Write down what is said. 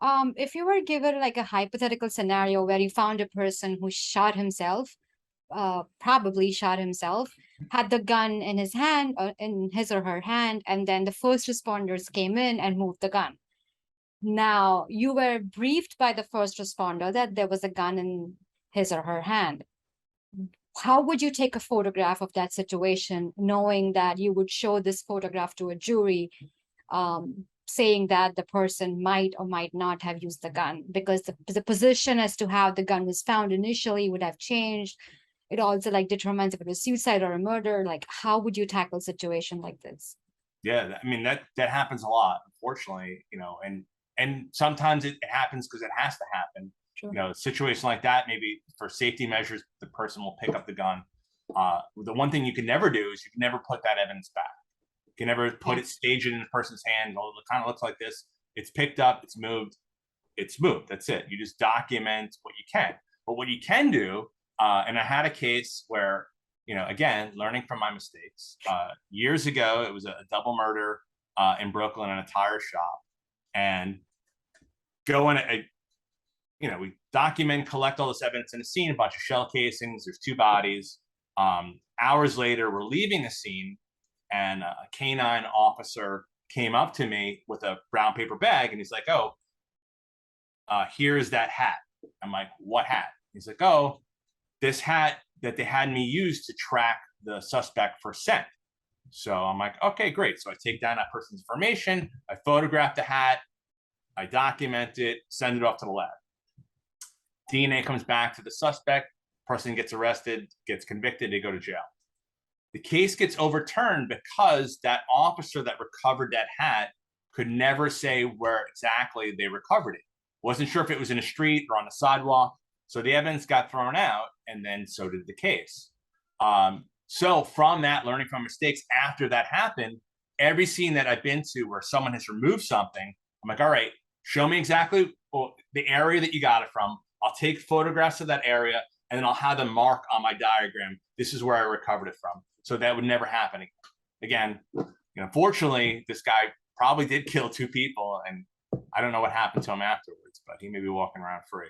If you were given like a hypothetical scenario where you found a person who shot himself, probably shot himself, had the gun in his hand, in his or her hand, and then the first responders came in and moved the gun. Now, you were briefed by the first responder that there was a gun in his or her hand. How would you take a photograph of that situation, knowing that you would show this photograph to a jury, saying that the person might or might not have used the gun? Because the position as to how the gun was found initially would have changed. It also like determines if it was suicide or a murder. Like, how would you tackle a situation like this? Yeah, I mean that happens a lot, unfortunately, and sometimes it happens because it has to happen. Sure. A situation like that, maybe for safety measures, the person will pick up the gun. The one thing you can never do is you can never put that evidence back. You can never put Yeah. it, stage it in a person's hand. Oh, it kind of looks like this. It's picked up. It's moved. It's moved. That's it. You just document what you can. But what you can do, and I had a case where, again, learning from my mistakes. Years ago, it was a double murder in Brooklyn in a tire shop, and go in we document, collect all this evidence in the scene, a bunch of shell casings. There's two bodies. Hours later, we're leaving the scene, and a canine officer came up to me with a brown paper bag, and he's like, "Oh, here's that hat." I'm like, "What hat?" He's like, "Oh, this hat that they had me use to track the suspect for scent." So I'm like, "Okay, great." So I take down that person's information, I photograph the hat, I document it, send it off to the lab. DNA comes back to the suspect, person gets arrested, gets convicted, they go to jail. The case gets overturned because that officer that recovered that hat could never say where exactly they recovered it. Wasn't sure if it was in a street or on the sidewalk. So the evidence got thrown out, and then so did the case. So from that, learning from mistakes after that happened, every scene that I've been to where someone has removed something, I'm like, all right, show me exactly the area that you got it from. I'll take photographs of that area, and then I'll have them mark on my diagram, this is where I recovered it from. So that would never happen again. Fortunately, this guy probably did kill two people, and I don't know what happened to him afterwards, but he may be walking around free.